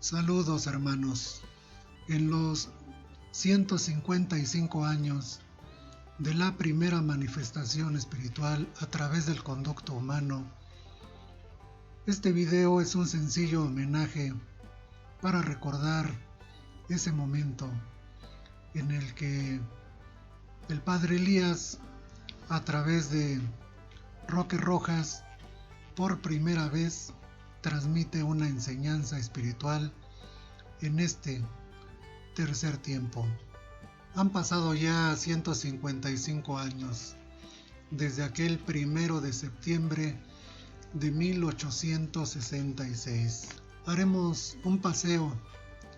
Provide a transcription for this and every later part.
Saludos hermanos. En los 155 años de la primera manifestación espiritual a través del conducto humano, este video es un sencillo homenaje para recordar ese momento en el que el Padre Elías, a través de Roque Rojas, por primera vez transmite una enseñanza espiritual en este tercer tiempo. Han pasado ya 155 años desde aquel 1 de septiembre de 1866. Haremos un paseo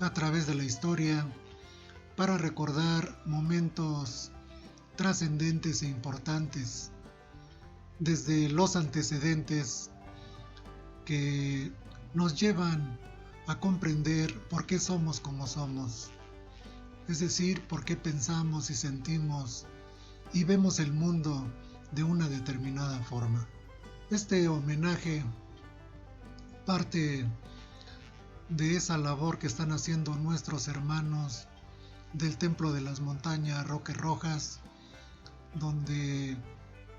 a través de la historia para recordar momentos trascendentes e importantes, desde los antecedentes que nos llevan a comprender por qué somos como somos, es decir, por qué pensamos y sentimos y vemos el mundo de una determinada forma. Este homenaje parte de esa labor que están haciendo nuestros hermanos del Templo de las Montañas Roque Rojas, donde,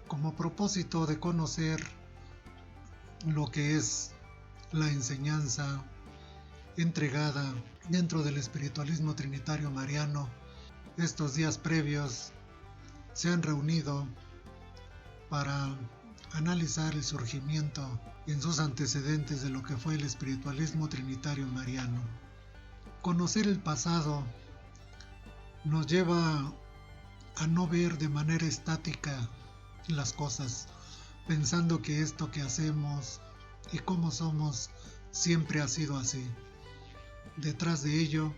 como propósito de conocer lo que es la enseñanza entregada dentro del espiritualismo trinitario mariano, estos días previos se han reunido para analizar el surgimiento en sus antecedentes de lo que fue el espiritualismo trinitario mariano. Conocer el pasado nos lleva a no ver de manera estática las cosas, pensando que esto que hacemos y cómo somos siempre ha sido así. Detrás de ello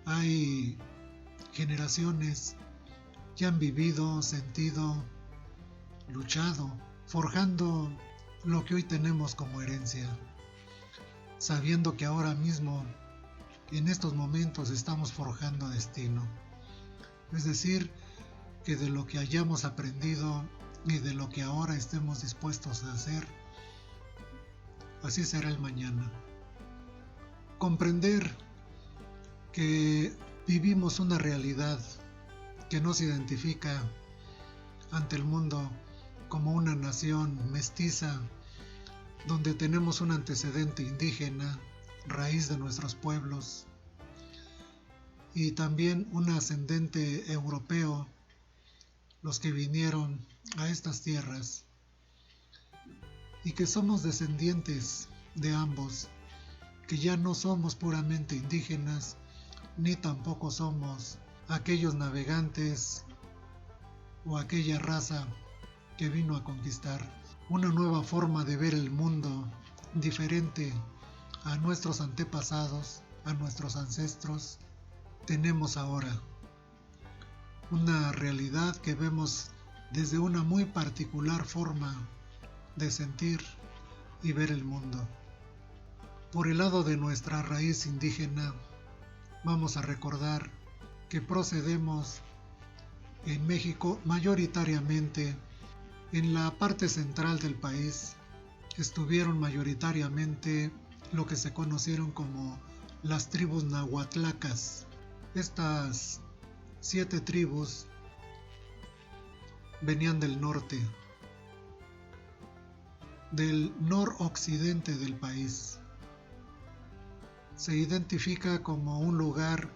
hay generaciones que han vivido, sentido, luchado, forjando lo que hoy tenemos como herencia, sabiendo que ahora mismo, en estos momentos, estamos forjando destino. Es decir, que de lo que hayamos aprendido y de lo que ahora estemos dispuestos a hacer, así será el mañana. Comprender que vivimos una realidad que nos identifica ante el mundo como una nación mestiza, donde tenemos un antecedente indígena, raíz de nuestros pueblos, y también un ascendente europeo, los que vinieron a estas tierras, y que somos descendientes de ambos, que ya no somos puramente indígenas, ni tampoco somos aquellos navegantes o aquella raza que vino a conquistar. Una nueva forma de ver el mundo, diferente a nuestros antepasados, a nuestros ancestros, tenemos ahora. Una realidad que vemos desde una muy particular forma de sentir y ver el mundo. Por el lado de nuestra raíz indígena, vamos a recordar que procedemos en México mayoritariamente. En la parte central del país estuvieron mayoritariamente lo que se conocieron como las tribus nahuatlacas. Estas 7 tribus venían del norte, del noroccidente del país. Se identifica como un lugar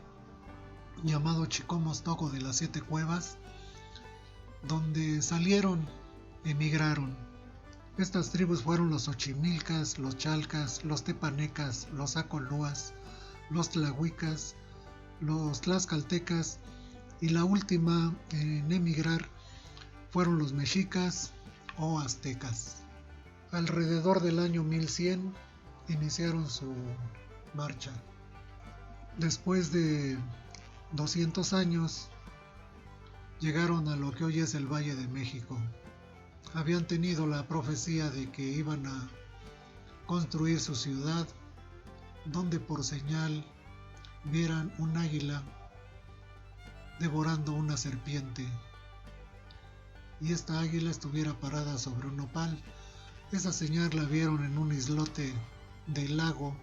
llamado Chicomostoco de las 7 cuevas, donde salieron, emigraron. Estas tribus fueron los Xochimilcas, los Chalcas, los Tepanecas, los Acolúas, los Tlahuicas, los Tlaxcaltecas, y la última en emigrar fueron los Mexicas o Aztecas. Alrededor del año 1100 iniciaron su marcha. Después de 200 años llegaron a lo que hoy es el Valle de México. Habían tenido la profecía de que iban a construir su ciudad, donde por señal vieran un águila devorando una serpiente, y esta águila estuviera parada sobre un nopal. Esa señal la vieron en un islote del lago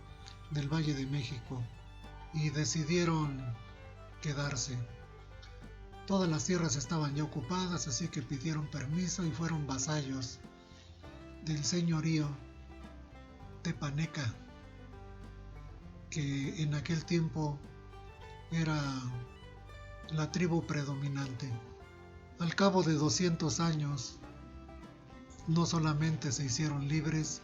del Valle de México y decidieron quedarse. Todas las tierras estaban ya ocupadas, así que pidieron permiso y fueron vasallos del señorío tepaneca, que en aquel tiempo era la tribu predominante. Al cabo de 200 años, no solamente se hicieron libres,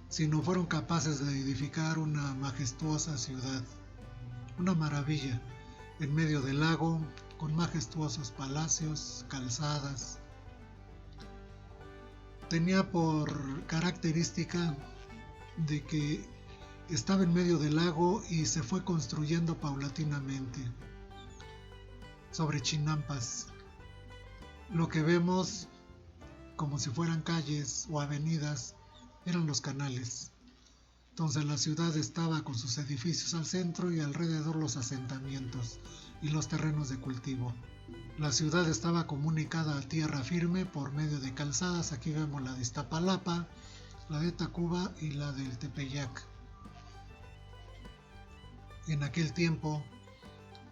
sino fueron capaces de edificar una majestuosa ciudad, una maravilla, en medio del lago, con majestuosos palacios, calzadas. Tenía por característica de que estaba en medio del lago y se fue construyendo paulatinamente sobre chinampas. Lo que vemos como si fueran calles o avenidas eran los canales. Entonces la ciudad estaba con sus edificios al centro y alrededor los asentamientos y los terrenos de cultivo. La ciudad estaba comunicada a tierra firme por medio de calzadas. Aquí vemos la de Iztapalapa, la de Tacuba y la del Tepeyac. En aquel tiempo,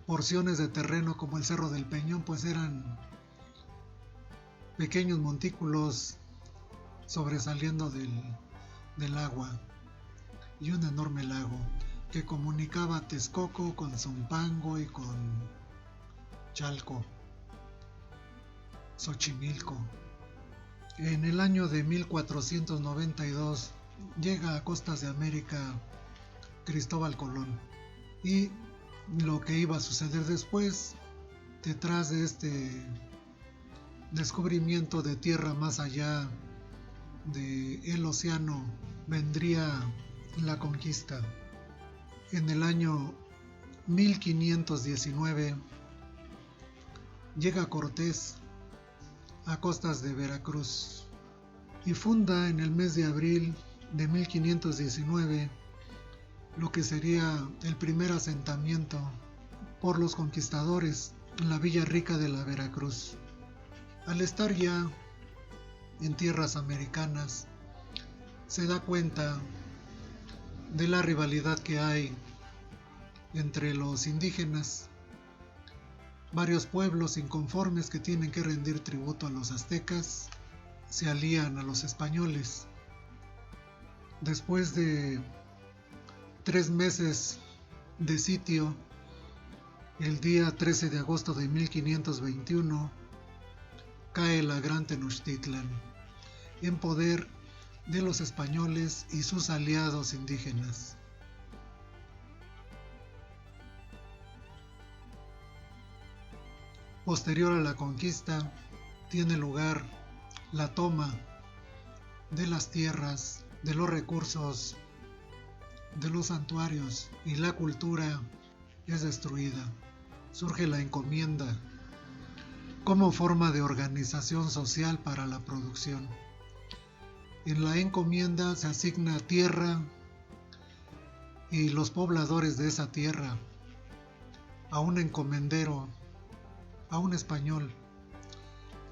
porciones de terreno como el Cerro del Peñón pues eran pequeños montículos sobresaliendo del agua, y un enorme lago que comunicaba Texcoco con Zumpango y con Chalco, Xochimilco. En el año de 1492 llega a costas de América Cristóbal Colón, y lo que iba a suceder después, detrás de este descubrimiento de tierra más allá del océano, vendría la conquista. En el año 1519 llega Cortés a costas de Veracruz y funda en el mes de abril de 1519 lo que sería el primer asentamiento por los conquistadores en la Villa Rica de la Veracruz. Al estar ya en tierras americanas, se da cuenta de la rivalidad que hay entre los indígenas. Varios pueblos inconformes que tienen que rendir tributo a los aztecas se alían a los españoles. Después de 3 meses de sitio, el día 13 de agosto de 1521, cae la Gran Tenochtitlan en poder de los españoles y sus aliados indígenas. Posterior a la conquista, tiene lugar la toma de las tierras, de los recursos, de los santuarios, y la cultura es destruida. Surge la encomienda como forma de organización social para la producción. En la encomienda se asigna tierra y los pobladores de esa tierra a un encomendero, a un español,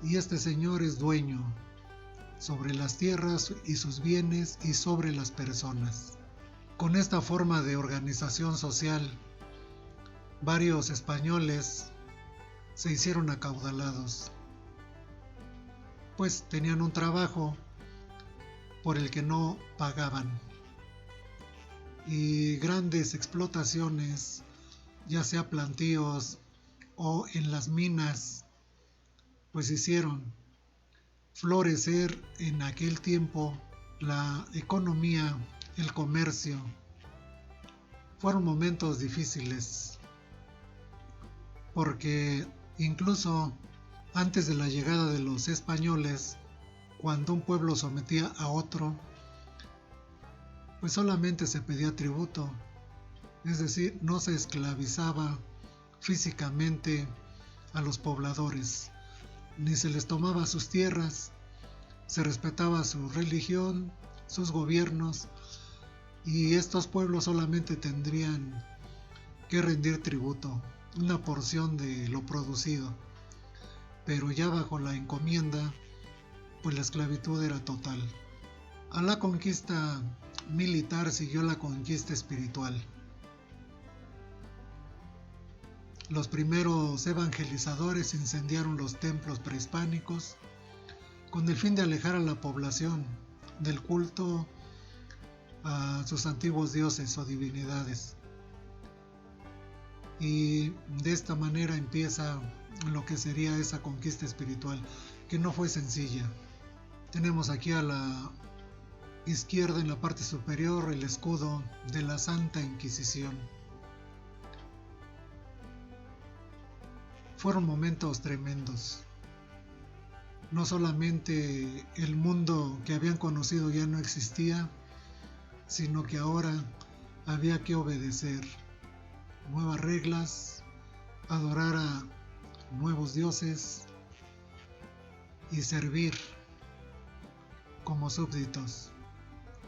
y este señor es dueño sobre las tierras y sus bienes y sobre las personas. Con esta forma de organización social, varios españoles se hicieron acaudalados, pues tenían un trabajo por el que no pagaban, y grandes explotaciones, ya sea plantíos o en las minas, pues hicieron florecer en aquel tiempo la economía, el comercio. Fueron momentos difíciles, porque incluso antes de la llegada de los españoles, cuando un pueblo sometía a otro, pues solamente se pedía tributo, es decir, no se esclavizaba físicamente a los pobladores, ni se les tomaba sus tierras, se respetaba su religión, sus gobiernos, y estos pueblos solamente tendrían que rendir tributo, una porción de lo producido, pero ya bajo la encomienda, pues la esclavitud era total. A la conquista militar siguió la conquista espiritual. Los primeros evangelizadores incendiaron los templos prehispánicos con el fin de alejar a la población del culto a sus antiguos dioses o divinidades. Y de esta manera empieza lo que sería esa conquista espiritual, que no fue sencilla. Tenemos aquí a la izquierda, en la parte superior, el escudo de la Santa Inquisición. Fueron momentos tremendos. No solamente el mundo que habían conocido ya no existía, sino que ahora había que obedecer nuevas reglas, adorar a nuevos dioses y servir como súbditos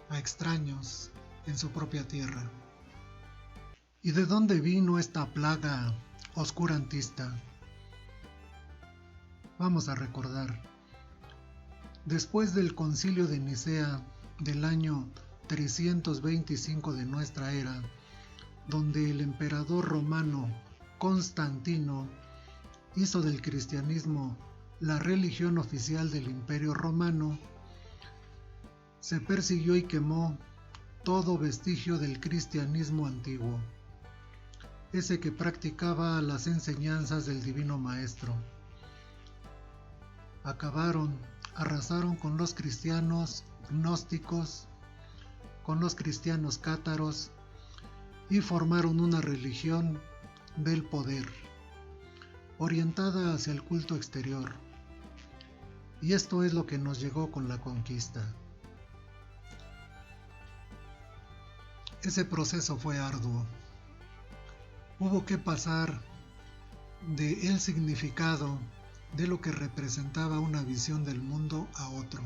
a extraños en su propia tierra. ¿Y de dónde vino esta plaga oscurantista? Vamos a recordar. Después del Concilio de Nicea del año 325 de nuestra era, donde el emperador romano Constantino hizo del cristianismo la religión oficial del Imperio Romano, se persiguió y quemó todo vestigio del cristianismo antiguo, ese que practicaba las enseñanzas del Divino Maestro. Arrasaron con los cristianos gnósticos, con los cristianos cátaros, y formaron una religión del poder, orientada hacia el culto exterior. Y esto es lo que nos llegó con la conquista. Ese proceso fue arduo. Hubo que pasar de el significado de lo que representaba una visión del mundo a otro.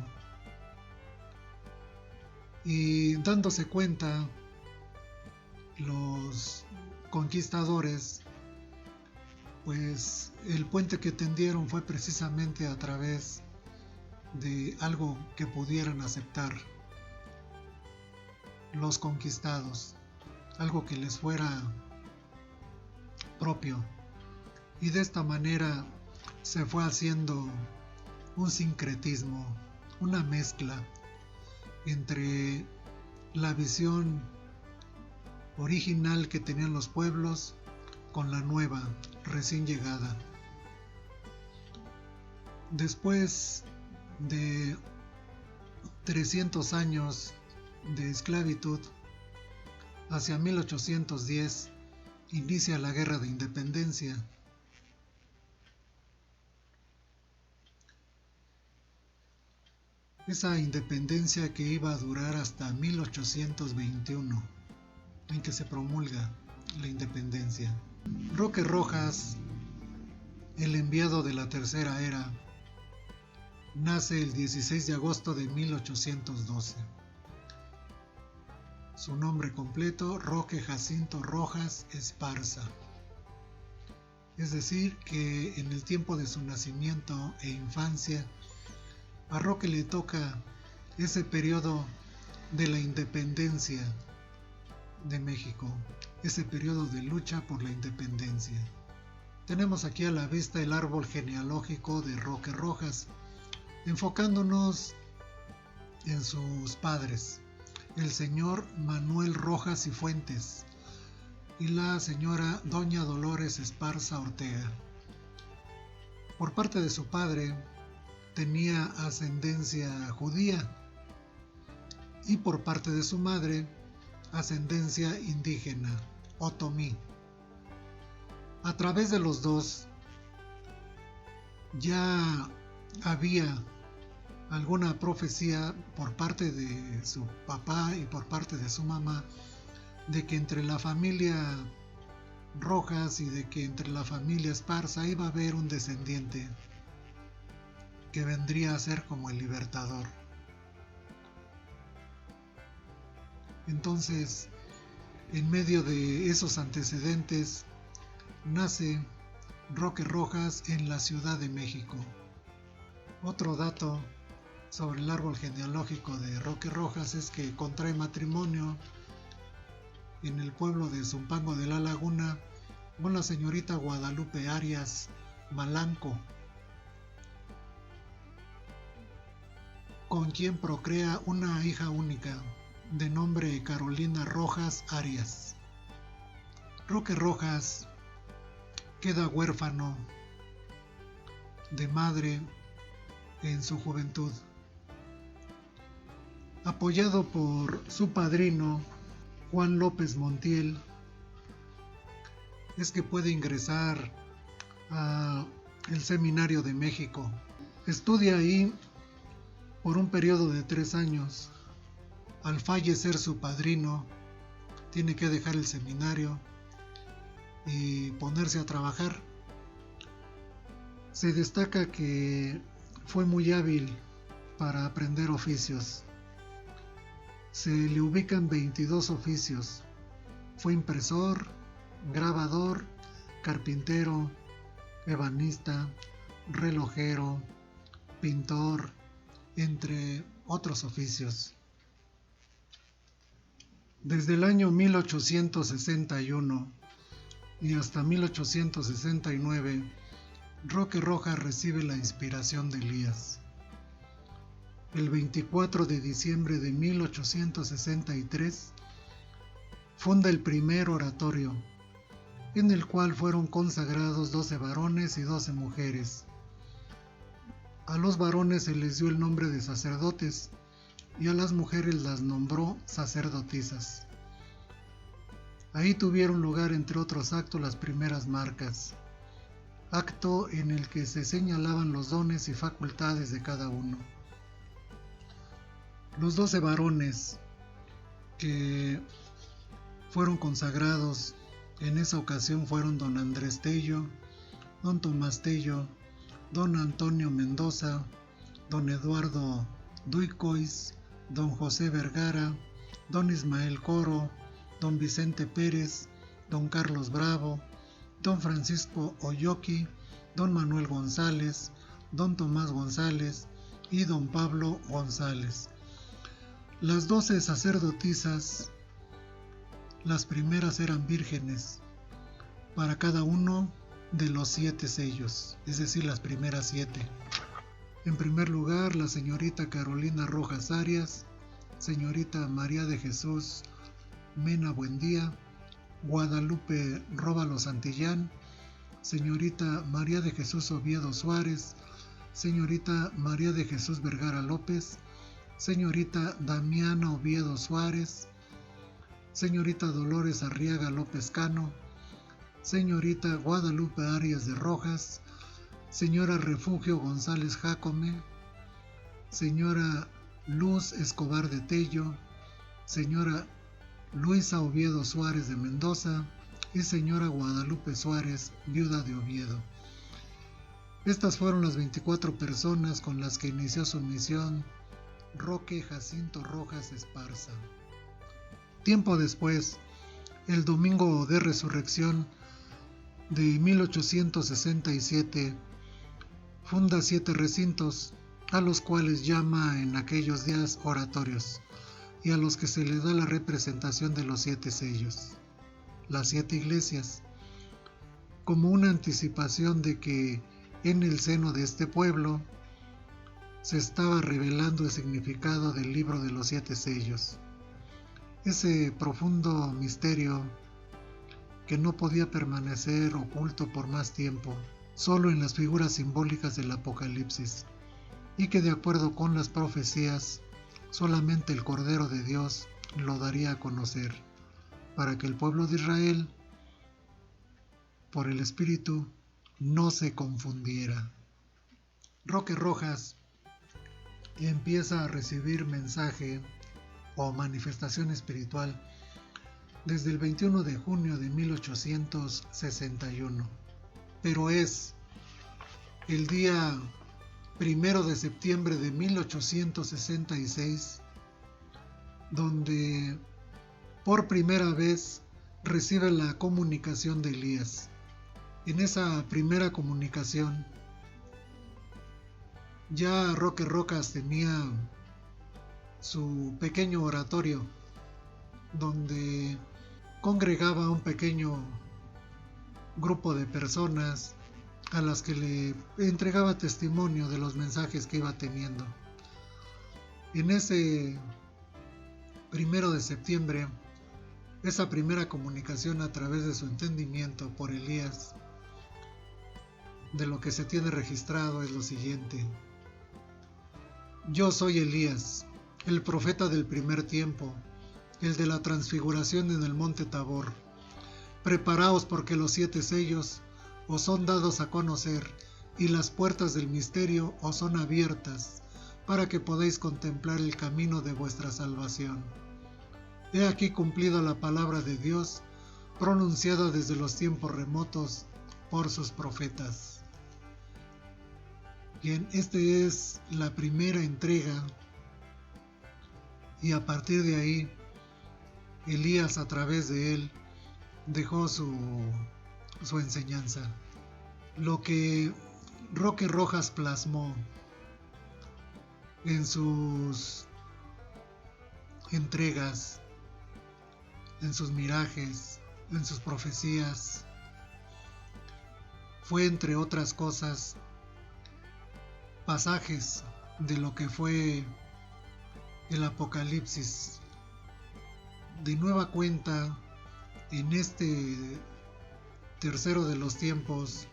Y dándose cuenta, los conquistadores, pues el puente que tendieron fue precisamente a través de algo que pudieran aceptar los conquistados, algo que les fuera propio. Y de esta manera se fue haciendo un sincretismo, una mezcla entre la visión original que tenían los pueblos con la nueva, recién llegada. Después de 300 años de esclavitud, hacia 1810 inicia la Guerra de Independencia. Esa independencia que iba a durar hasta 1821, en que se promulga la independencia. Roque Rojas, el enviado de la Tercera Era, nace el 16 de agosto de 1812. Su nombre completo, Roque Jacinto Rojas Esparza. Es decir, que en el tiempo de su nacimiento e infancia, a Roque le toca ese periodo de la independencia de México, ese periodo de lucha por la independencia. Tenemos aquí a la vista el árbol genealógico de Roque Rojas, enfocándonos en sus padres, el señor Manuel Rojas y Fuentes y la señora Doña Dolores Esparza Ortega. Por parte de su padre tenía ascendencia judía y por parte de su madre ascendencia indígena, otomí. A través de los dos ya había alguna profecía por parte de su papá y por parte de su mamá de que entre la familia Rojas y de que entre la familia Esparza iba a haber un descendiente que vendría a ser como el libertador. Entonces, en medio de esos antecedentes, nace Roque Rojas en la Ciudad de México. Otro dato sobre el árbol genealógico de Roque Rojas es que contrae matrimonio en el pueblo de Zumpango de la Laguna con la señorita Guadalupe Arias Malanco, con quien procrea una hija única de nombre Carolina Rojas Arias. Roque Rojas queda huérfano de madre en su juventud. Apoyado por su padrino Juan López Montiel, es que puede ingresar al Seminario de México. Estudia ahí por un periodo de 3 años. Al fallecer su padrino, tiene que dejar el seminario y ponerse a trabajar. Se destaca que fue muy hábil para aprender oficios. Se le ubican 22 oficios. Fue impresor, grabador, carpintero, ebanista, relojero, pintor, entre otros oficios. Desde el año 1861 y hasta 1869, Roque Rojas recibe la inspiración de Elías. El 24 de diciembre de 1863, funda el primer oratorio, en el cual fueron consagrados 12 varones y 12 mujeres. A los varones se les dio el nombre de sacerdotes y a las mujeres las nombró sacerdotisas. Ahí tuvieron lugar, entre otros actos, las primeras marcas, acto en el que se señalaban los dones y facultades de cada uno. Los 12 varones que fueron consagrados en esa ocasión fueron don Andrés Tello, don Tomás Tello, don Antonio Mendoza, don Eduardo Duicois, don José Vergara, don Ismael Coro, don Vicente Pérez, don Carlos Bravo, don Francisco Oyoqui, don Manuel González, don Tomás González y don Pablo González. Las 12 sacerdotisas, las primeras eran vírgenes, para cada uno de los 7 sellos, es decir, las primeras 7. En primer lugar, la señorita Carolina Rojas Arias, señorita María de Jesús Mena Buendía, Guadalupe Róbalo Santillán, señorita María de Jesús Oviedo Suárez, señorita María de Jesús Vergara López, señorita Damiana Oviedo Suárez, señorita Dolores Arriaga López Cano, señorita Guadalupe Arias de Rojas, señora Refugio González Jácome, señora Luz Escobar de Tello, señora Luisa Oviedo Suárez de Mendoza y señora Guadalupe Suárez, viuda de Oviedo. Estas fueron las 24 personas con las que inició su misión Roque Jacinto Rojas Esparza. Tiempo después, el domingo de resurrección de 1867, funda 7 recintos, a los cuales llama en aquellos días oratorios, y a los que se les da la representación de los 7 sellos, las 7 iglesias, como una anticipación de que en el seno de este pueblo se estaba revelando el significado del libro de los 7 sellos, ese profundo misterio que no podía permanecer oculto por más tiempo, solo en las figuras simbólicas del Apocalipsis, y que de acuerdo con las profecías, solamente el Cordero de Dios lo daría a conocer, para que el pueblo de Israel, por el Espíritu, no se confundiera. Roque Rojas empieza a recibir mensaje o manifestación espiritual desde el 21 de junio de 1861, pero es el día 1 de septiembre de 1866 donde por primera vez recibe la comunicación de Elías. En esa primera comunicación Ya Roque Rojas tenía su pequeño oratorio donde congregaba un pequeño grupo de personas a las que le entregaba testimonio de los mensajes que iba teniendo. En ese 1 de septiembre, esa primera comunicación a través de su entendimiento por Elías, de lo que se tiene registrado es lo siguiente: yo soy Elías, el profeta del primer tiempo, el de la transfiguración en el monte Tabor. Preparaos porque los 7 sellos os son dados a conocer y las puertas del misterio os son abiertas para que podáis contemplar el camino de vuestra salvación. He aquí cumplida la palabra de Dios, pronunciada desde los tiempos remotos por sus profetas. Bien, esta es la primera entrega y a partir de ahí, Elías a través de él dejó su enseñanza. Lo que Roque Rojas plasmó en sus entregas, en sus mirajes, en sus profecías, fue, entre otras cosas, pasajes de lo que fue el Apocalipsis. De nueva cuenta, en este tercero de los tiempos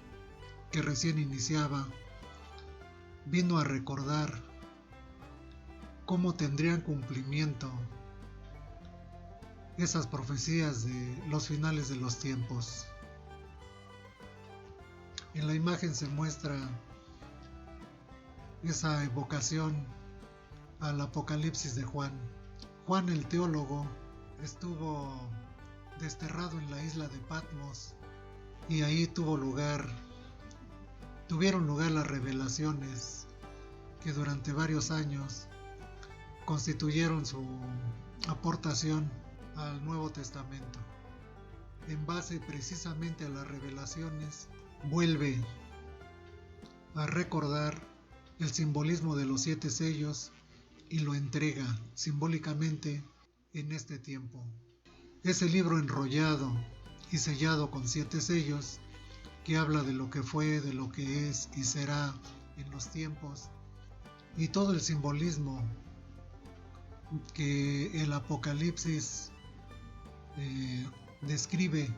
que recién iniciaba, vino a recordar cómo tendrían cumplimiento esas profecías de los finales de los tiempos. En la imagen se muestra esa evocación al Apocalipsis de Juan. Juan el teólogo estuvo desterrado en la isla de Patmos y ahí tuvieron lugar las revelaciones que durante varios años constituyeron su aportación al Nuevo Testamento. En base precisamente a las revelaciones, vuelve a recordar el simbolismo de los 7 sellos y lo entrega simbólicamente en este tiempo. Ese libro enrollado y sellado con 7 sellos que habla de lo que fue, de lo que es y será en los tiempos, y todo el simbolismo que el Apocalipsis describe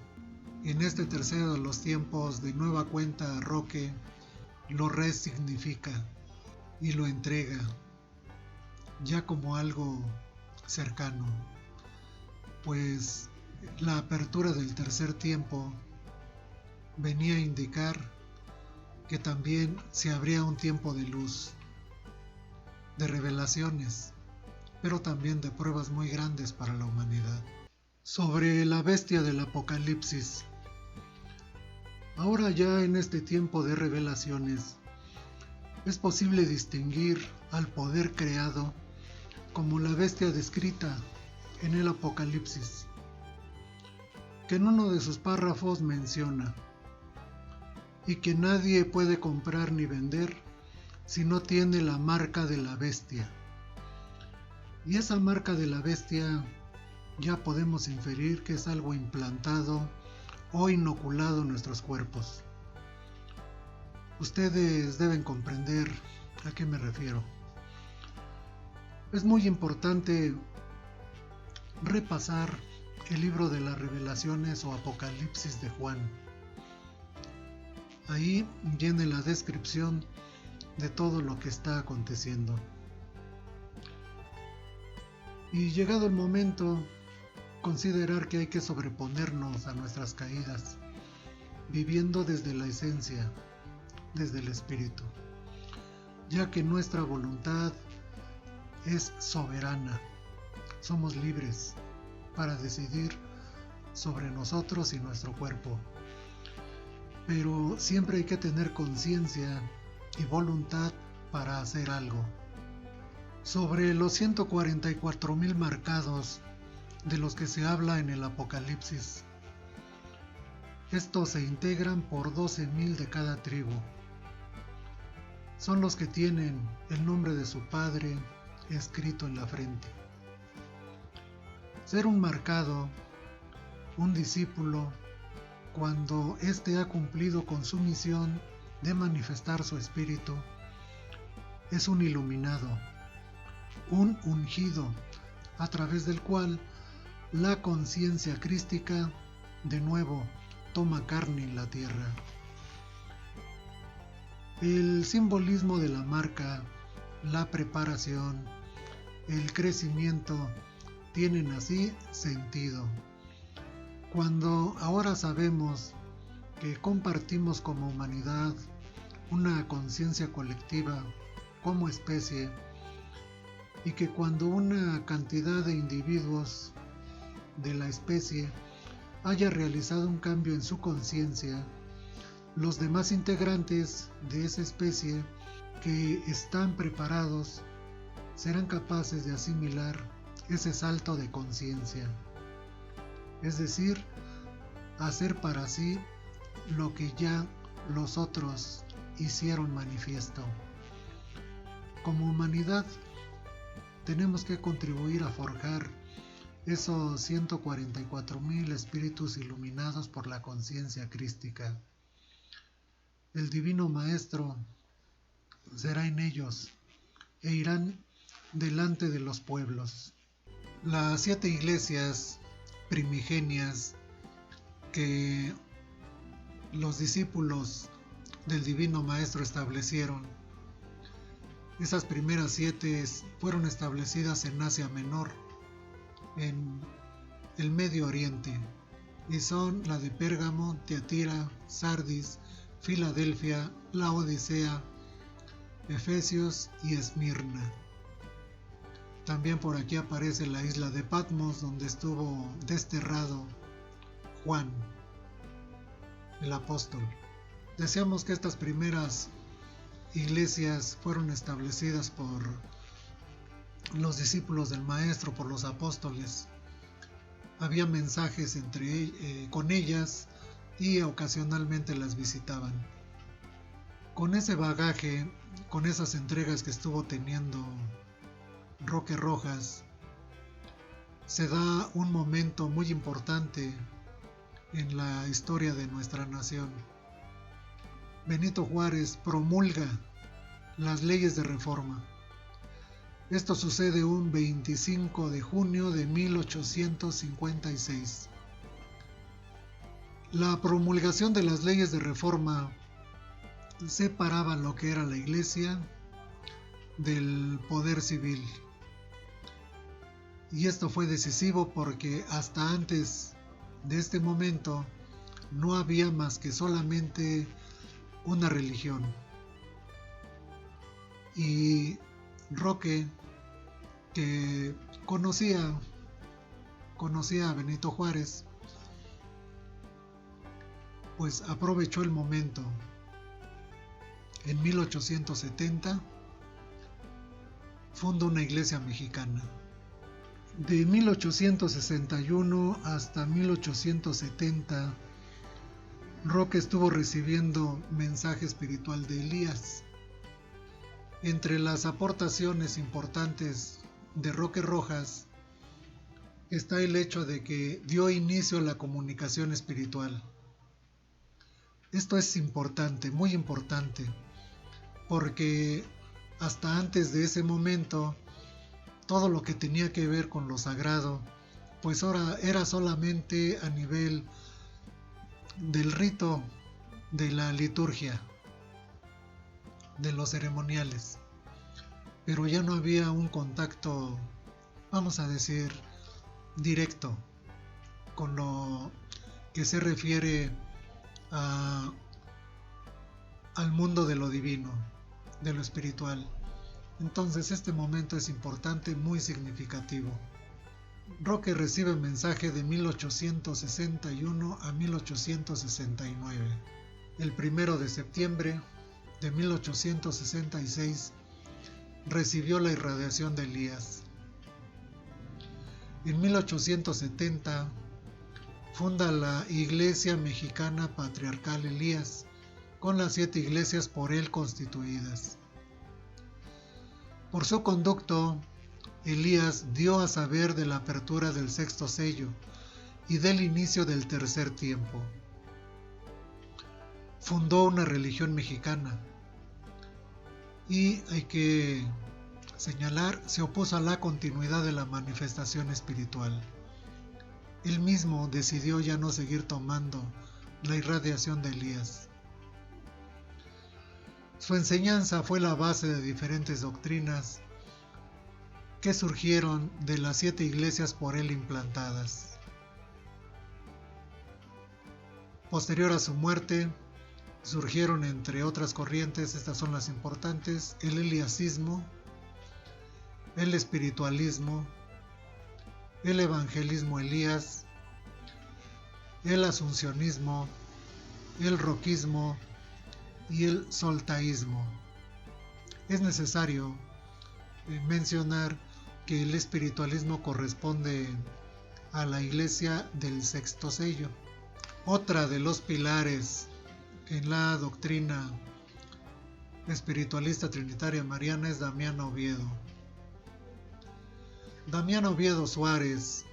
en este tercero de los tiempos. De nueva cuenta, Roque lo resignifica y lo entrega ya como algo cercano, pues la apertura del tercer tiempo venía a indicar que también se abría un tiempo de luz, de revelaciones, pero también de pruebas muy grandes para la humanidad. Sobre la bestia del Apocalipsis. Ahora ya en este tiempo de revelaciones, es posible distinguir al poder creado como la bestia descrita en el Apocalipsis, que en uno de sus párrafos menciona: y que nadie puede comprar ni vender si no tiene la marca de la bestia. Y esa marca de la bestia ya podemos inferir que es algo implantado o inoculado en nuestros cuerpos. Ustedes deben comprender a qué me refiero. Es muy importante repasar el libro de las Revelaciones o Apocalipsis de Juan. Ahí viene la descripción de todo lo que está aconteciendo. Y llegado el momento, considerar que hay que sobreponernos a nuestras caídas, viviendo desde la esencia, desde el espíritu, ya que nuestra voluntad es soberana. Somos libres para decidir sobre nosotros y nuestro cuerpo, pero siempre hay que tener conciencia y voluntad para hacer algo. Sobre los 144,000 marcados de los que se habla en el Apocalipsis, estos se integran por 12,000 de cada tribu. son los que tienen el nombre de su padre escrito en la frente. Ser un marcado, un discípulo, cuando éste ha cumplido con su misión de manifestar su espíritu, es un iluminado, un ungido, a través del cual la conciencia crística de nuevo toma carne en la tierra. El simbolismo de la marca, la preparación, el crecimiento tienen así sentido. Cuando ahora sabemos que compartimos como humanidad una conciencia colectiva como especie, y que cuando una cantidad de individuos de la especie haya realizado un cambio en su conciencia, los demás integrantes de esa especie que están preparados serán capaces de asimilar ese salto de conciencia, es decir, hacer para sí lo que ya los otros hicieron manifiesto. Como humanidad tenemos que contribuir a forjar esos 144,000 espíritus iluminados por la conciencia crística. El Divino Maestro será en ellos e irán delante de los pueblos. Las 7 iglesias primigenias que los discípulos del Divino Maestro establecieron, esas primeras 7 fueron establecidas en Asia Menor, en el Medio Oriente, y son la de Pérgamo, Tiatira, Sardis, Filadelfia, Laodicea, Efesios y Esmirna. También por aquí aparece la isla de Patmos, donde estuvo desterrado Juan, el apóstol. Deseamos que estas primeras iglesias fueron establecidas por los discípulos del Maestro, por los apóstoles. Había mensajes con ellas y ocasionalmente las visitaban. Con ese bagaje, con esas entregas que estuvo teniendo Roque Rojas, se da un momento muy importante en la historia de nuestra nación. Benito Juárez promulga las leyes de reforma. Esto sucede un 25 de junio de 1856. La promulgación de las leyes de reforma separaba lo que era la iglesia del poder civil. Y esto fue decisivo porque hasta antes de este momento no había más que solamente una religión. Y Roque, que conocía a Benito Juárez, pues aprovechó el momento. En 1870 funda una iglesia mexicana. De 1861 hasta 1870, Roque estuvo recibiendo mensaje espiritual de Elías. Entre las aportaciones importantes de Roque Rojas está el hecho de que dio inicio a la comunicación espiritual. Esto es importante, muy importante, porque hasta antes de ese momento, todo lo que tenía que ver con lo sagrado, pues ahora era solamente a nivel del rito, de la liturgia, de los ceremoniales, pero ya no había un contacto, vamos a decir, directo con lo que se refiere al mundo de lo divino, de lo espiritual. Entonces este momento es importante, muy significativo. Roque recibe mensaje de 1861 a 1869. El 1 de septiembre de 1866 recibió la irradiación de Elías. En 1870 funda la Iglesia Mexicana Patriarcal Elías, con las 7 iglesias por él constituidas. Por su conducto, Elías dio a saber de la apertura del sexto sello y del inicio del tercer tiempo. Fundó una religión mexicana y, hay que señalar, se opuso a la continuidad de la manifestación espiritual. Él mismo decidió ya no seguir tomando la irradiación de Elías. Su enseñanza fue la base de diferentes doctrinas que surgieron de las 7 iglesias por él implantadas. Posterior a su muerte, surgieron, entre otras corrientes, estas son las importantes: el eliasismo, el espiritualismo, el evangelismo Elías, el asuncionismo, el roquismo y el soltaísmo. Es necesario mencionar que el espiritualismo corresponde a la iglesia del sexto sello. Otra de los pilares en la doctrina espiritualista trinitaria mariana es Damián Oviedo. Damián Oviedo Suárez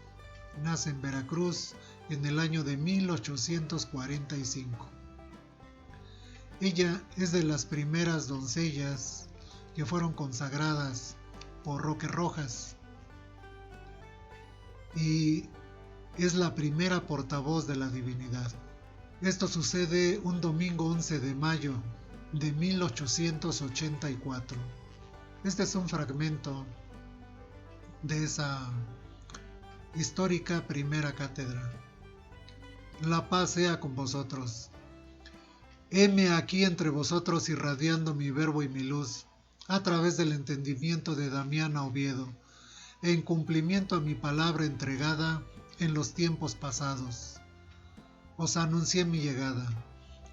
nace en Veracruz en el año de 1845. Ella es de las primeras doncellas que fueron consagradas por Roque Rojas y es la primera portavoz de la divinidad. Esto sucede un domingo 11 de mayo de 1884. Este es un fragmento de esa histórica primera cátedra. La paz sea con vosotros. Heme aquí entre vosotros irradiando mi verbo y mi luz a través del entendimiento de Damián Oviedo, en cumplimiento a mi palabra entregada en los tiempos pasados. Os anuncié mi llegada,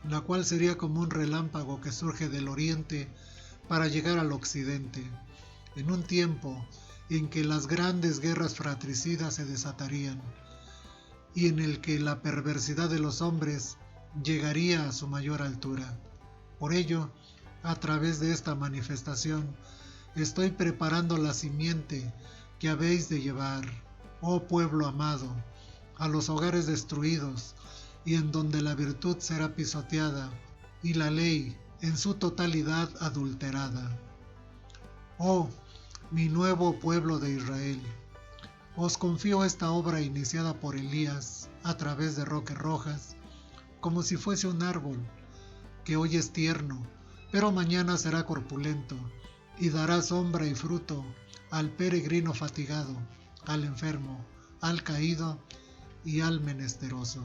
la cual sería como un relámpago que surge del oriente para llegar al occidente, en un tiempo en que las grandes guerras fratricidas se desatarían, y en el que la perversidad de los hombres llegaría a su mayor altura. Por ello, a través de esta manifestación, estoy preparando la simiente que habéis de llevar, oh pueblo amado, a los hogares destruidos, y en donde la virtud será pisoteada, y la ley en su totalidad adulterada. Oh, mi nuevo pueblo de Israel, os confío esta obra iniciada por Elías a través de Roque Rojas, como si fuese un árbol que hoy es tierno, pero mañana será corpulento y dará sombra y fruto al peregrino fatigado, al enfermo, al caído y al menesteroso.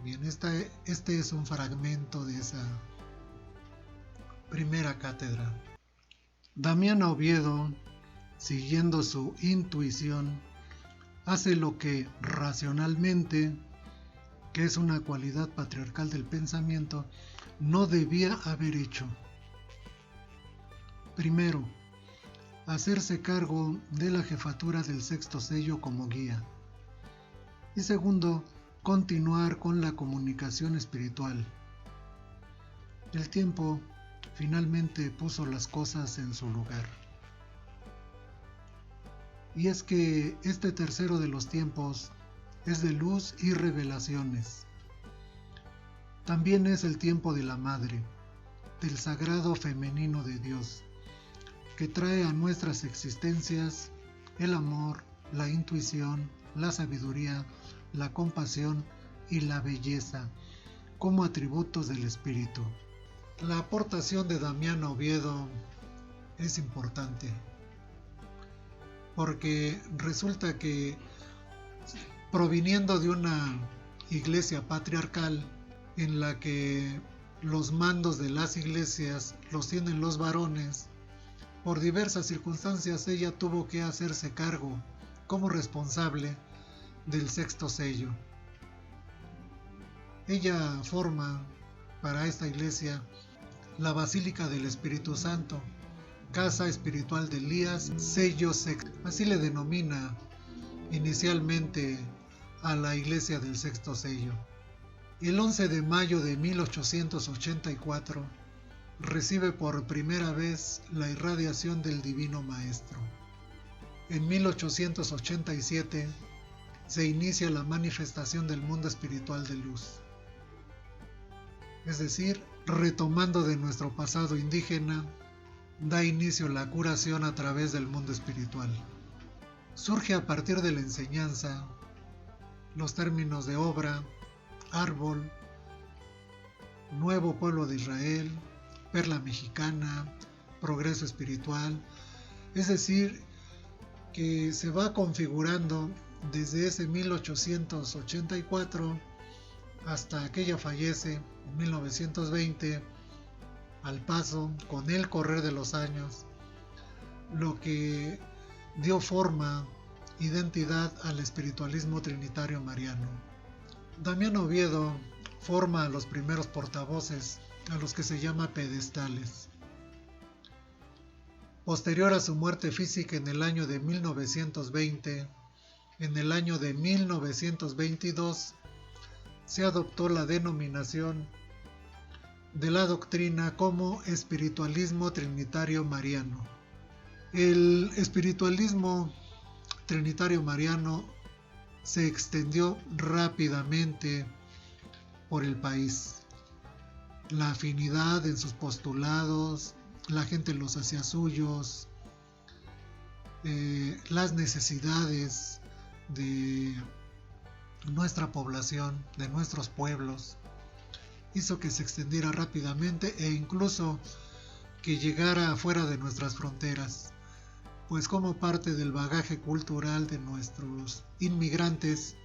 Bien, este es un fragmento de esa primera cátedra. Damián Oviedo, siguiendo su intuición, hace lo que racionalmente, que es una cualidad patriarcal del pensamiento, no debía haber hecho. Primero, hacerse cargo de la jefatura del sexto sello como guía. Y segundo, continuar con la comunicación espiritual. El tiempo finalmente puso las cosas en su lugar. Y es que este tercero de los tiempos es de luz y revelaciones. También es el tiempo de la Madre, del sagrado femenino de Dios, que trae a nuestras existencias el amor, la intuición, la sabiduría, la compasión y la belleza como atributos del espíritu. La aportación de Damián Oviedo es importante porque resulta que, proviniendo de una iglesia patriarcal en la que los mandos de las iglesias los tienen los varones, por diversas circunstancias ella tuvo que hacerse cargo como responsable del sexto sello. Ella forma para esta iglesia la Basílica del Espíritu Santo, Casa Espiritual de Elías, sello sexto. Así le denomina inicialmente a la iglesia del sexto sello. El 11 de mayo de 1884, recibe por primera vez la irradiación del Divino Maestro. En 1887 se inicia la manifestación del mundo espiritual de luz. Es decir, retomando de nuestro pasado indígena, da inicio la curación a través del mundo espiritual. Surge a partir de la enseñanza los términos de obra, árbol, nuevo pueblo de Israel, perla mexicana, progreso espiritual. Es decir, que se va configurando desde ese 1884 hasta que ella fallece en 1920, al paso, con el correr de los años, lo que dio forma, identidad al espiritualismo trinitario mariano. Damián Oviedo forma a los primeros portavoces, a los que se llama pedestales. Posterior a su muerte física en el año de 1920, en el año de 1922 se adoptó la denominación de la doctrina como espiritualismo trinitario mariano. El espiritualismo trinitario mariano se extendió rápidamente por el país. La afinidad en sus postulados, la gente los hacía suyos, las necesidades de nuestra población, de nuestros pueblos, hizo que se extendiera rápidamente e incluso que llegara fuera de nuestras fronteras, pues como parte del bagaje cultural de nuestros inmigrantes,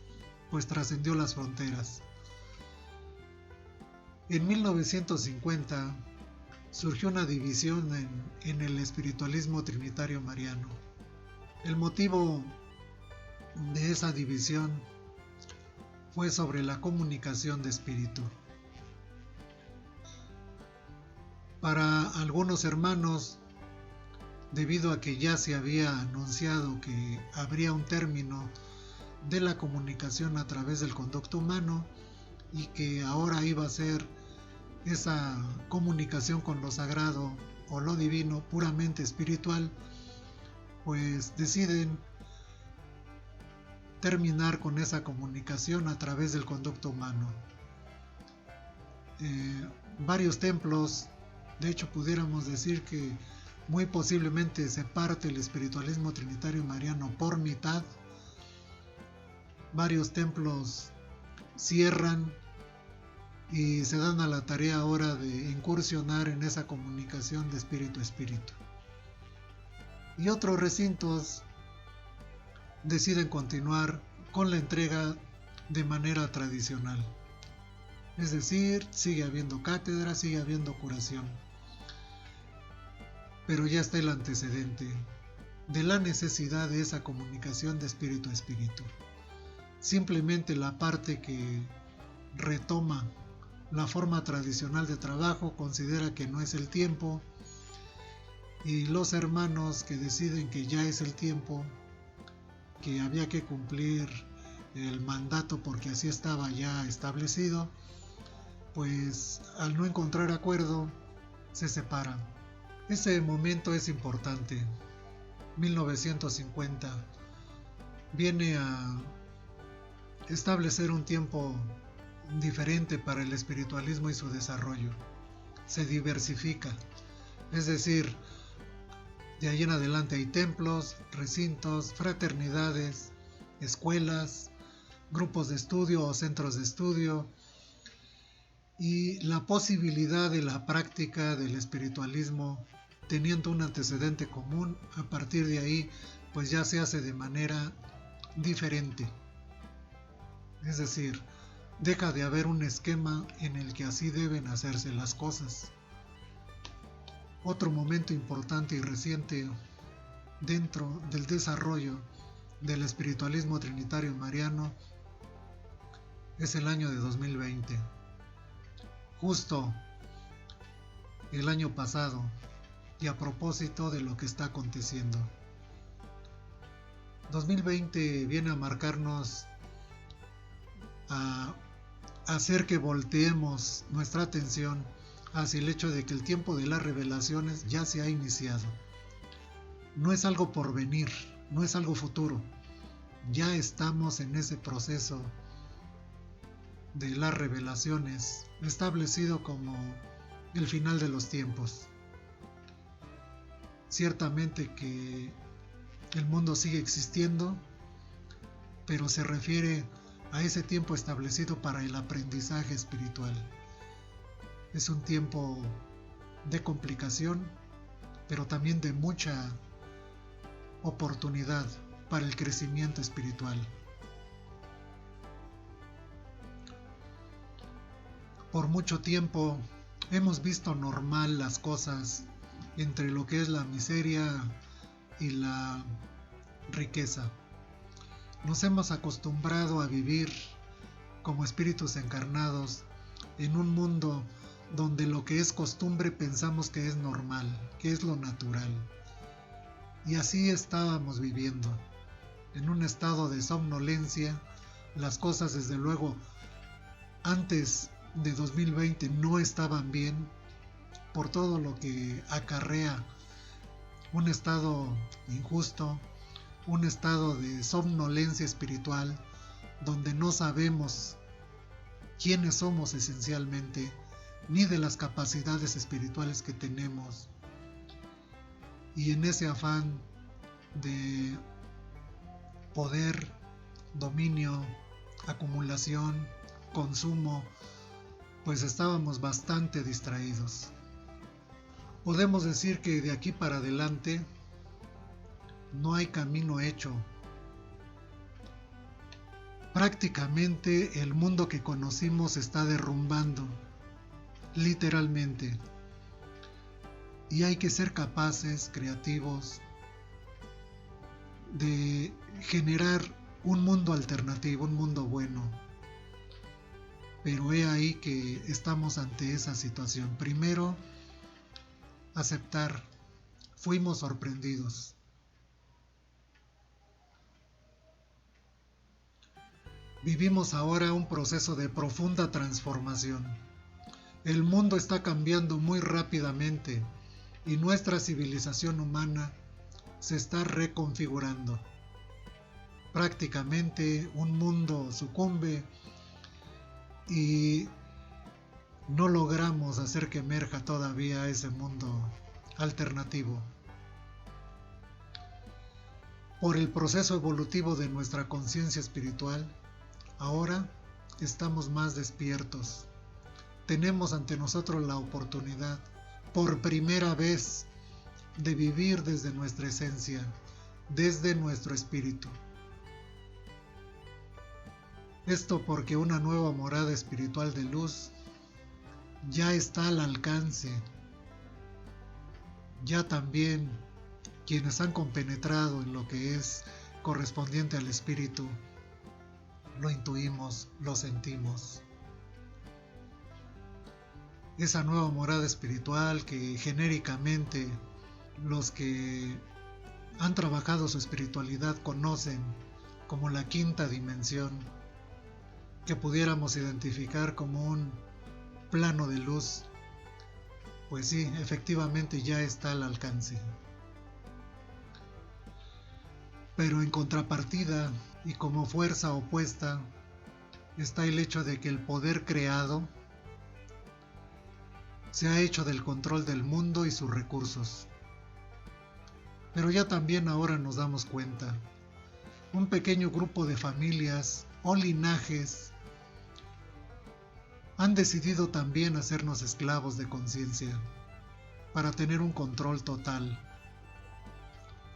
pues trascendió las fronteras. En 1950 surgió una división en el espiritualismo trinitario mariano. El motivo de esa división fue sobre la comunicación de espíritu. Para algunos hermanos, debido a que ya se había anunciado que habría un término de la comunicación a través del conducto humano y que ahora iba a ser esa comunicación con lo sagrado o lo divino puramente espiritual, pues deciden terminar con esa comunicación a través del conducto humano. Varios templos, de hecho pudiéramos decir que muy posiblemente se parte el espiritualismo trinitario mariano por mitad. Varios templos cierran y se dan a la tarea ahora de incursionar en esa comunicación de espíritu a espíritu. Y otros recintos deciden continuar con la entrega de manera tradicional. Es decir, sigue habiendo cátedra, sigue habiendo curación. Pero ya está el antecedente de la necesidad de esa comunicación de espíritu a espíritu. Simplemente la parte que retoma la forma tradicional de trabajo considera que no es el tiempo, y los hermanos que deciden que ya es el tiempo, que había que cumplir el mandato porque así estaba ya establecido, pues al no encontrar acuerdo se separan. Ese momento es importante. 1950 viene a establecer un tiempo diferente para el espiritualismo y su desarrollo. Se diversifica, es decir, de ahí en adelante hay templos, recintos, fraternidades, escuelas, grupos de estudio o centros de estudio, y la posibilidad de la práctica del espiritualismo teniendo un antecedente común. A partir de ahí pues ya se hace de manera diferente, es decir, deja de haber un esquema en el que así deben hacerse las cosas. Otro momento importante y reciente dentro del desarrollo del espiritualismo trinitario mariano es el año de 2020. Justo el año pasado, y a propósito de lo que está aconteciendo. 2020 viene a marcarnos, a hacer que volteemos nuestra atención hacia el hecho de que el tiempo de las revelaciones ya se ha iniciado. No es algo por venir, no es algo futuro. Ya estamos en ese proceso de las revelaciones, establecido como el final de los tiempos. Ciertamente que el mundo sigue existiendo, pero se refiere a ese tiempo establecido para el aprendizaje espiritual. Es un tiempo de complicación, pero también de mucha oportunidad para el crecimiento espiritual. Por mucho tiempo hemos visto normal las cosas entre lo que es la miseria y la riqueza. Nos hemos acostumbrado a vivir como espíritus encarnados en un mundo donde lo que es costumbre pensamos que es normal, que es lo natural. Y así estábamos viviendo, en un estado de somnolencia. Las cosas, desde luego, antes de 2020 no estaban bien por todo lo que acarrea un estado injusto, un estado de somnolencia espiritual, donde no sabemos quiénes somos esencialmente, ni de las capacidades espirituales que tenemos. Y en ese afán de poder, dominio, acumulación, consumo, pues estábamos bastante distraídos. Podemos decir que de aquí para adelante no hay camino hecho. Prácticamente el mundo que conocimos se está derrumbando, literalmente. Y hay que ser capaces, creativos, de generar un mundo alternativo, un mundo bueno. Pero he ahí que estamos ante esa situación. Primero, aceptar. Fuimos sorprendidos. Vivimos ahora un proceso de profunda transformación. El mundo está cambiando muy rápidamente y nuestra civilización humana se está reconfigurando. Prácticamente un mundo sucumbe y no logramos hacer que emerja todavía ese mundo alternativo. Por el proceso evolutivo de nuestra conciencia espiritual, ahora estamos más despiertos. Tenemos ante nosotros la oportunidad, por primera vez, de vivir desde nuestra esencia, desde nuestro espíritu. Esto porque una nueva morada espiritual de luz ya está al alcance. Ya también quienes han compenetrado en lo que es correspondiente al espíritu, lo intuimos, lo sentimos. Esa nueva morada espiritual que genéricamente los que han trabajado su espiritualidad conocen como la quinta dimensión, que pudiéramos identificar como un plano de luz, pues sí, efectivamente ya está al alcance. Pero en contrapartida y como fuerza opuesta está el hecho de que el poder creado se ha hecho del control del mundo y sus recursos. Pero ya también ahora nos damos cuenta, un pequeño grupo de familias o linajes han decidido también hacernos esclavos de conciencia para tener un control total.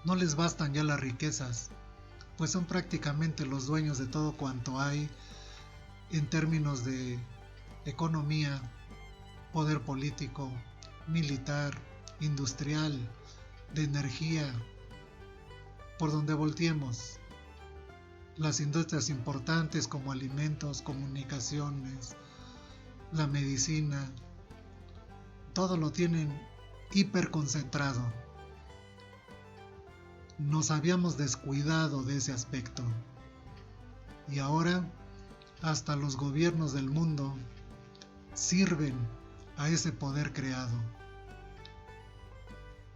No les bastan ya las riquezas, pues son prácticamente los dueños de todo cuanto hay en términos de economía, poder político, militar, industrial, de energía, por donde volteemos. Las industrias importantes como alimentos, comunicaciones, la medicina, todo lo tienen hiperconcentrado. Nos habíamos descuidado de ese aspecto y ahora hasta los gobiernos del mundo sirven a ese poder creado.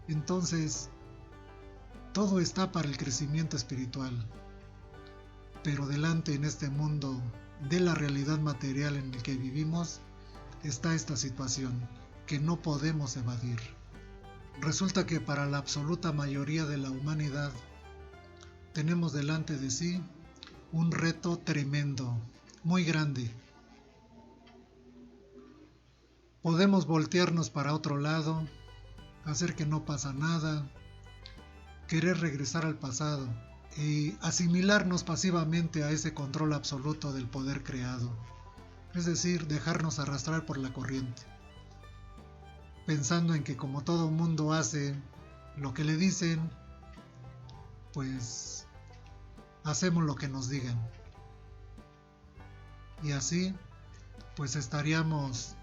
Entonces, todo está para el crecimiento espiritual, pero delante en este mundo de la realidad material en el que vivimos está esta situación que no podemos evadir. Resulta que para la absoluta mayoría de la humanidad tenemos delante de sí un reto tremendo, muy grande. Podemos voltearnos para otro lado, hacer que no pasa nada, querer regresar al pasado y asimilarnos pasivamente a ese control absoluto del poder creado, es decir, dejarnos arrastrar por la corriente, pensando en que como todo mundo hace lo que le dicen, pues hacemos lo que nos digan. Y así, pues estaríamos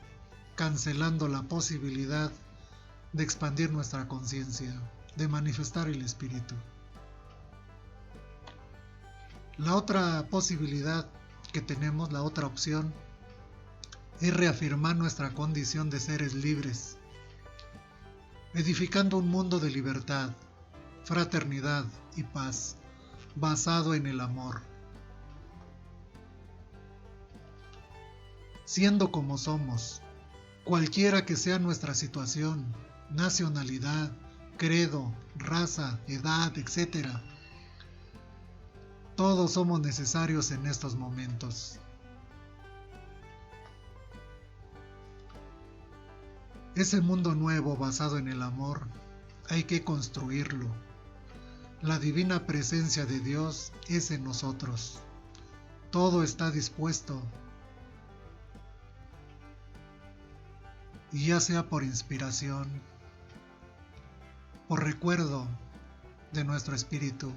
cancelando la posibilidad de expandir nuestra conciencia, de manifestar el espíritu. La otra posibilidad que tenemos, la otra opción, es reafirmar nuestra condición de seres libres, edificando un mundo de libertad, fraternidad y paz, basado en el amor. Siendo como somos, cualquiera que sea nuestra situación, nacionalidad, credo, raza, edad, etc., todos somos necesarios en estos momentos. Ese mundo nuevo basado en el amor hay que construirlo. La divina presencia de Dios es en nosotros. Todo está dispuesto. Y ya sea por inspiración, por recuerdo de nuestro espíritu,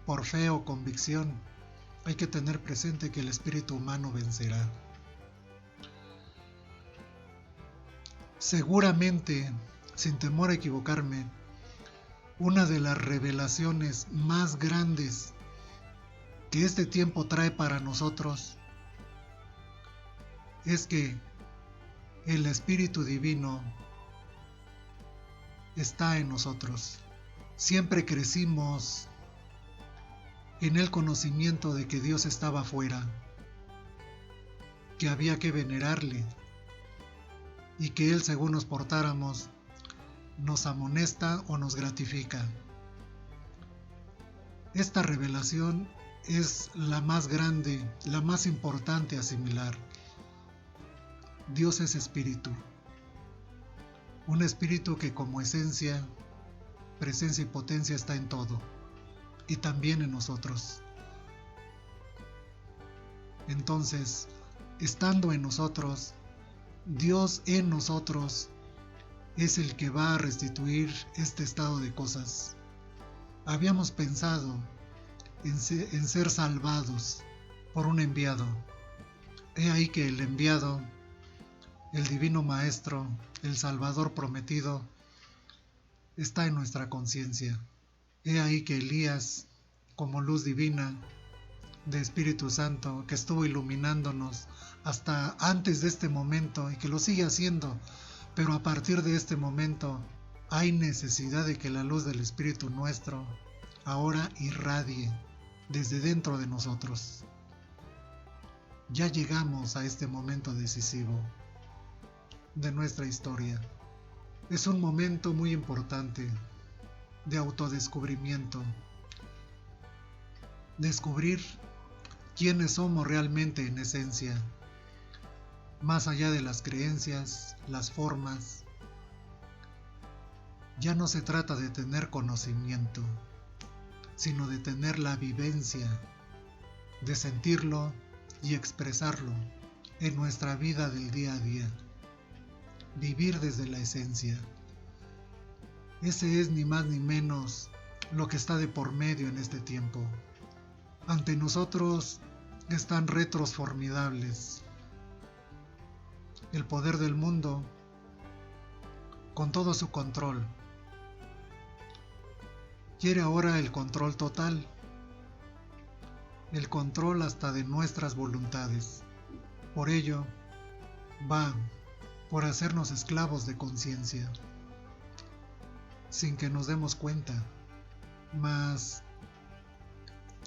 por fe o convicción, hay que tener presente que el espíritu humano vencerá. Seguramente, sin temor a equivocarme, una de las revelaciones más grandes que este tiempo trae para nosotros es que el Espíritu Divino está en nosotros. Siempre crecimos en el conocimiento de que Dios estaba afuera, que había que venerarle y que Él, según nos portáramos, nos amonesta o nos gratifica. Esta revelación es la más grande, la más importante a asimilar. Dios es espíritu, un espíritu que como esencia, presencia y potencia está en todo, y también en nosotros. Entonces, estando en nosotros, Dios en nosotros es el que va a restituir este estado de cosas. Habíamos pensado en ser salvados por un enviado. He ahí que el enviado, el divino maestro, el Salvador prometido, está en nuestra conciencia. He ahí que Elías, como luz divina de Espíritu Santo, que estuvo iluminándonos hasta antes de este momento y que lo sigue haciendo, pero a partir de este momento hay necesidad de que la luz del Espíritu nuestro ahora irradie desde dentro de nosotros. Ya llegamos a este momento decisivo de nuestra historia. Es un momento muy importante de autodescubrimiento. Descubrir quiénes somos realmente en esencia, más allá de las creencias, las formas. Ya no se trata de tener conocimiento, sino de tener la vivencia, de sentirlo y expresarlo en nuestra vida del día a día. Vivir desde la esencia. Ese es ni más ni menos lo que está de por medio en este tiempo. Ante nosotros están retos formidables. El poder del mundo, con todo su control, quiere ahora el control total, el control hasta de nuestras voluntades. Por ello, va por hacernos esclavos de conciencia, sin que nos demos cuenta. Mas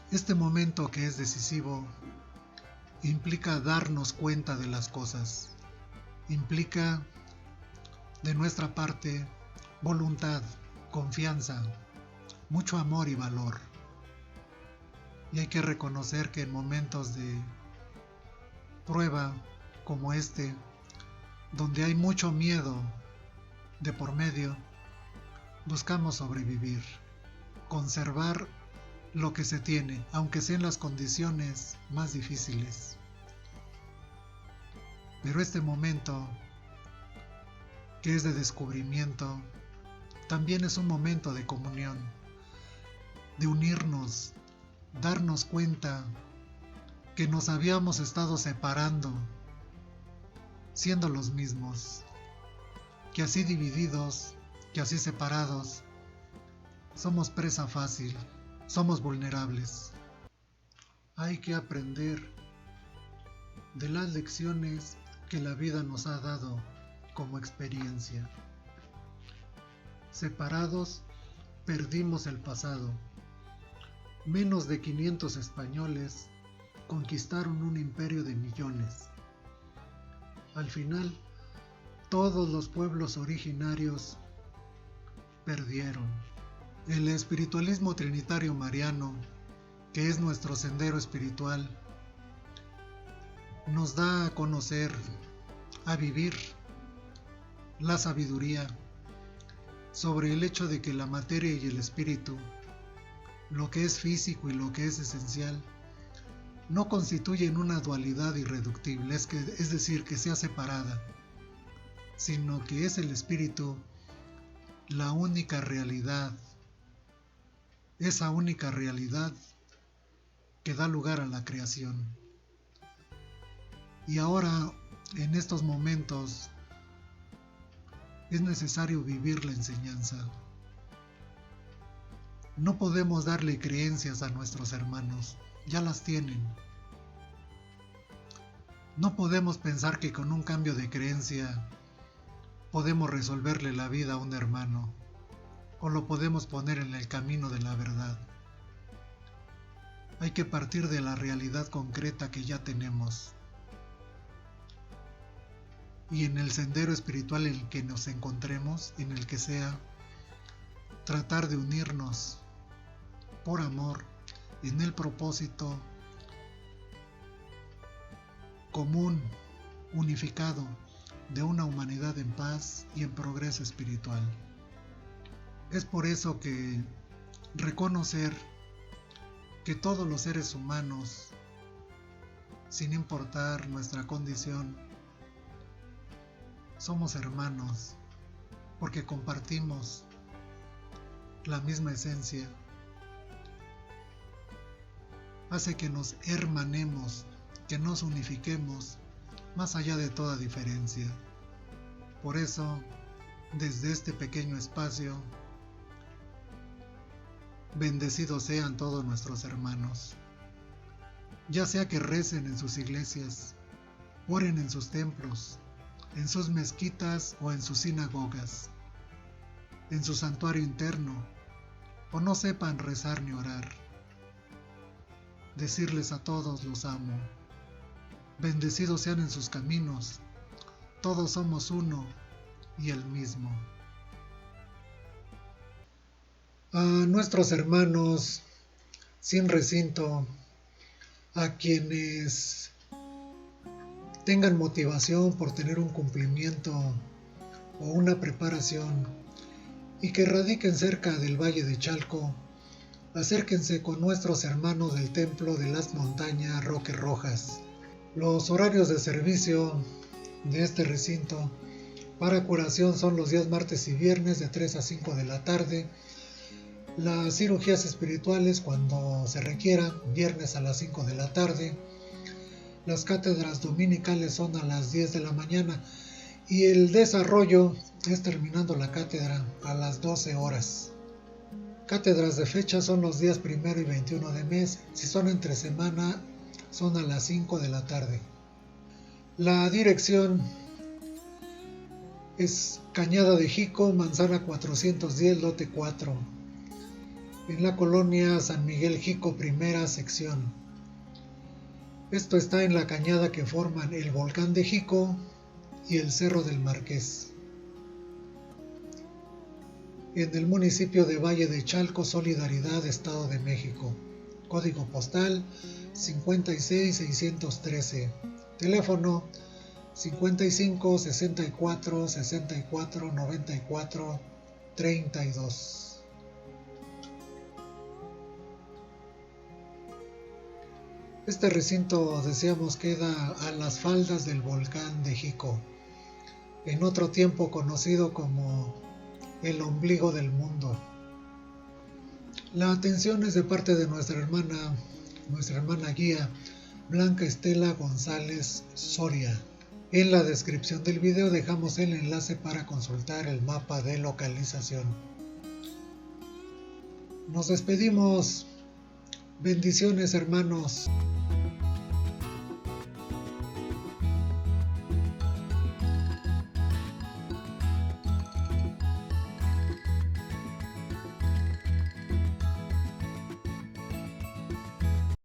este momento que es decisivo implica darnos cuenta de las cosas, implica de nuestra parte voluntad, confianza, mucho amor y valor. Y hay que reconocer que en momentos de prueba como este, donde hay mucho miedo de por medio, buscamos sobrevivir, conservar lo que se tiene, aunque sean las condiciones más difíciles. Pero este momento, que es de descubrimiento, también es un momento de comunión, de unirnos, darnos cuenta que nos habíamos estado separando, siendo los mismos, que así divididos, que así separados, somos presa fácil, somos vulnerables. Hay que aprender de las lecciones que la vida nos ha dado como experiencia. Separados, perdimos el pasado. Menos de 500 españoles conquistaron un imperio de millones. Al final, todos los pueblos originarios perdieron. El espiritualismo trinitario mariano, que es nuestro sendero espiritual, nos da a conocer, a vivir la sabiduría sobre el hecho de que la materia y el espíritu, lo que es físico y lo que es esencial, no constituyen una dualidad irreductible, es decir, que sea separada, sino que es el espíritu la única realidad, esa única realidad que da lugar a la creación. Y ahora, en estos momentos, es necesario vivir la enseñanza. No podemos darle creencias a nuestros hermanos, ya las tienen. No podemos pensar que con un cambio de creencia podemos resolverle la vida a un hermano o lo podemos poner en el camino de la verdad. Hay que partir de la realidad concreta que ya tenemos. Y en el sendero espiritual en el que nos encontremos, en el que sea, tratar de unirnos por amor en el propósito común, unificado, de una humanidad en paz y en progreso espiritual. Es por eso que reconocer que todos los seres humanos, sin importar nuestra condición, somos hermanos, porque compartimos la misma esencia, hace que nos hermanemos, que nos unifiquemos más allá de toda diferencia. Por eso, desde este pequeño espacio, bendecidos sean todos nuestros hermanos, ya sea que recen en sus iglesias, oren en sus templos, en sus mezquitas o en sus sinagogas, en su santuario interno, o no sepan rezar ni orar. Decirles a todos los amo, bendecidos sean en sus caminos, todos somos uno y el mismo. A nuestros hermanos sin recinto, a quienes tengan motivación por tener un cumplimiento o una preparación y que radiquen cerca del Valle de Chalco, acérquense con nuestros hermanos del Templo de las Montañas Roques Rojas. Los horarios de servicio de este recinto para curación son los días martes y viernes de 3 a 5 de la tarde. Las cirugías espirituales, cuando se requiera, viernes a las 5 de la tarde. Las cátedras dominicales son a las 10 de la mañana y el desarrollo es terminando la cátedra a las 12 horas. Cátedras de fecha son los días 1 y 21 de mes. Si son entre semana, son a las 5 de la tarde. La dirección Es Cañada de Jico, manzana 410, lote 4, en la colonia San Miguel Jico, primera sección. Esto está en la cañada que forman el volcán de Jico y el Cerro del Marqués, en el municipio de Valle de Chalco, Solidaridad, Estado de México. Código postal 56613. Teléfono 55 64 64 94 32. Este recinto, decíamos, queda a las faldas del volcán de Jico, en otro tiempo conocido como el ombligo del mundo. La atención es de parte de nuestra hermana guía, Blanca Estela González Soria. En la descripción del video dejamos el enlace para consultar el mapa de localización. Nos despedimos. Bendiciones, hermanos.